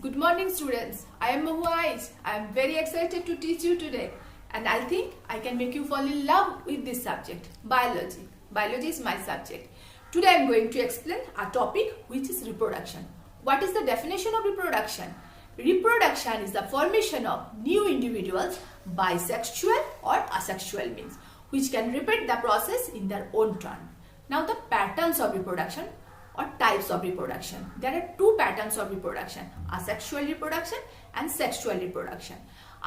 Good morning students. I am Mahu Aish. I am very excited to teach you today and I think I can make you fall in love with this subject, biology. Biology is my subject. Today I am going to explain a topic which is reproduction. What is the definition of reproduction? Reproduction is the formation of new individuals by sexual or asexual means which can repeat the process in their own turn. Now the patterns of reproduction or types of reproduction. There are two patterns of reproduction, asexual reproduction and sexual reproduction.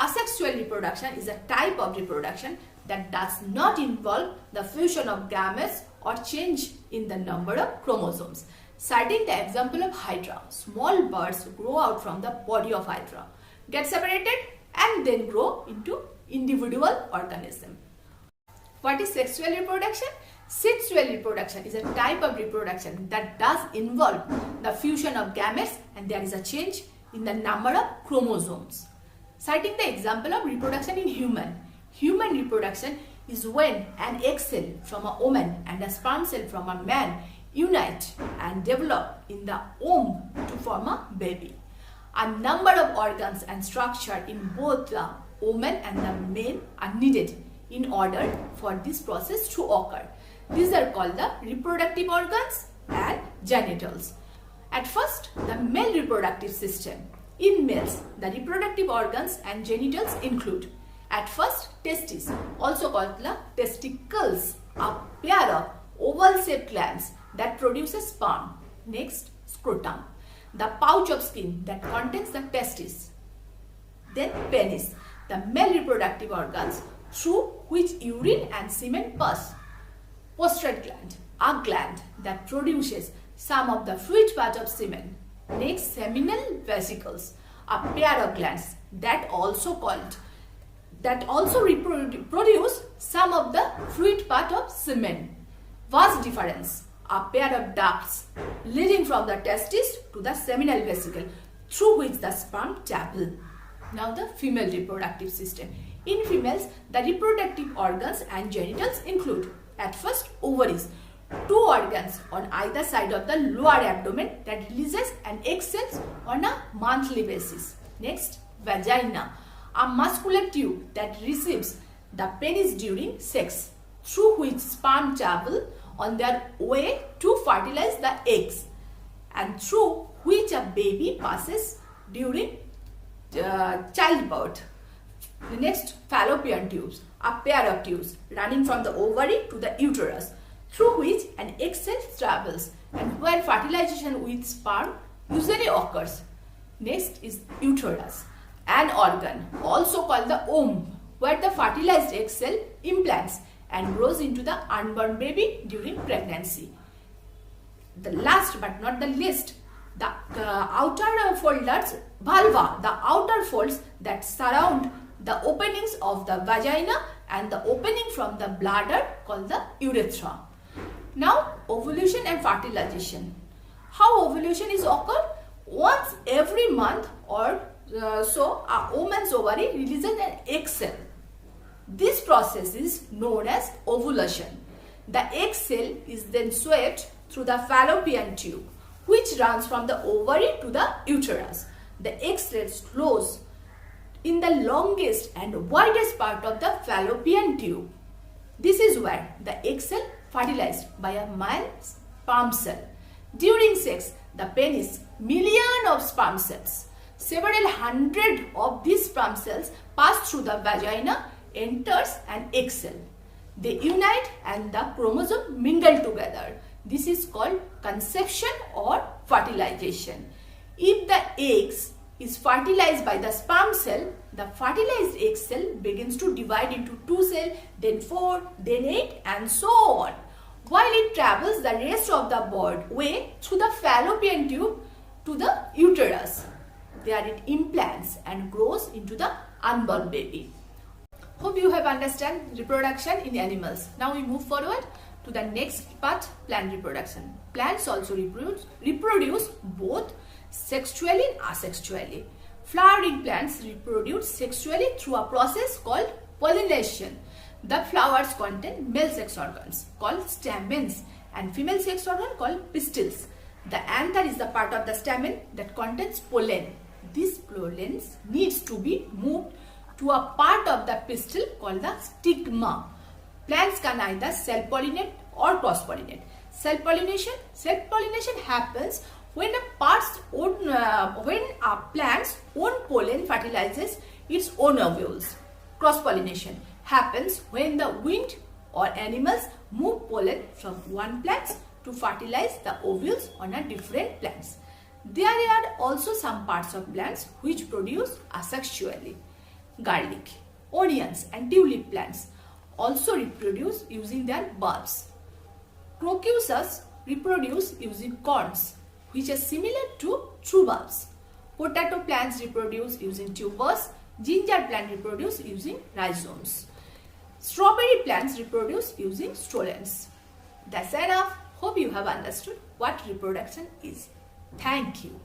Asexual reproduction is a type of reproduction that does not involve the fusion of gametes or change in the number of chromosomes. Citing the example of Hydra, small birds grow out from the body of Hydra, get separated and then grow into individual organisms. What is sexual reproduction? Sexual reproduction is a type of reproduction that does involve the fusion of gametes and there is a change in the number of chromosomes. Citing the example of reproduction in human. Human reproduction is when an egg cell from a woman and a sperm cell from a man unite and develop in the womb to form a baby. A number of organs and structure in both the woman and the male are needed in order for this process to occur. These are called the reproductive organs and genitals. At first, the male reproductive system. In males, the reproductive organs and genitals include at first testes, also called the testicles, a pair of oval-shaped glands that produces sperm. Next, scrotum, the pouch of skin that contains the testes. Then penis, the male reproductive organs through which urine and semen pass. Prostate gland, a gland that produces some of the fluid part of semen. Next, seminal vesicles, a pair of glands that also produce some of the fluid part of semen. Vas deferens, a pair of ducts leading from the testis to the seminal vesicle through which the sperm travel. Now the female reproductive system. In females, the reproductive organs and genitals include at first ovaries, two organs on either side of the lower abdomen that releases an egg cells on a monthly basis. Next, vagina, a muscular tube that receives the penis during sex, through which sperm travel on their way to fertilize the eggs and through which a baby passes during childbirth. The next, fallopian tubes, a pair of tubes running from the ovary to the uterus, through which an egg cell travels and where fertilization with sperm usually occurs. Next is uterus, an organ also called the womb, where the fertilized egg cell implants and grows into the unborn baby during pregnancy. The last but not the least, the outer folders, vulva, the outer folds that surround the openings of the vagina and the opening from the bladder called the urethra. Now, ovulation and fertilization. How ovulation is occurred? Once every month or so, a woman's ovary releases an egg cell. This process is known as ovulation. The egg cell is then swept through the fallopian tube, which runs from the ovary to the uterus. The egg cell flows in the longest and widest part of the fallopian tube. This is where the egg cell fertilized by a male sperm cell. During sex, the penis, millions of sperm cells, several hundred of these sperm cells pass through the vagina, enters an egg cell. They unite and the chromosome mingle together. This is called conception or fertilization. If the eggs is fertilized by the sperm cell, the fertilized egg cell begins to divide into 2 cells, then 4, then 8 and so on, while it travels the rest of the way through the fallopian tube to the uterus. There it implants and grows into the unborn baby. Hope you have understood reproduction in animals. Now we move forward to the next part, plant reproduction. Plants also reproduce both sexually and asexually. Flowering plants reproduce sexually through a process called pollination. The flowers contain male sex organs called stamens and female sex organ called pistils. The anther is the part of the stamen that contains pollen. these pollens needs to be moved to a part of the pistil called the stigma. Plants can either self-pollinate or cross-pollinate. Self-pollination happens when a plant's own pollen fertilizes its own ovules. Cross-pollination happens when the wind or animals move pollen from one plant to fertilize the ovules on a different plants. There are also some parts of plants which produce asexually. Garlic, onions and tulip plants also reproduce using their bulbs. Crocuses reproduce using corms, which are similar to true bulbs. Potato plants reproduce using tubers. Ginger plant reproduce using rhizomes. Strawberry plants reproduce using stolons. That's enough. Hope you have understood what reproduction is. Thank you.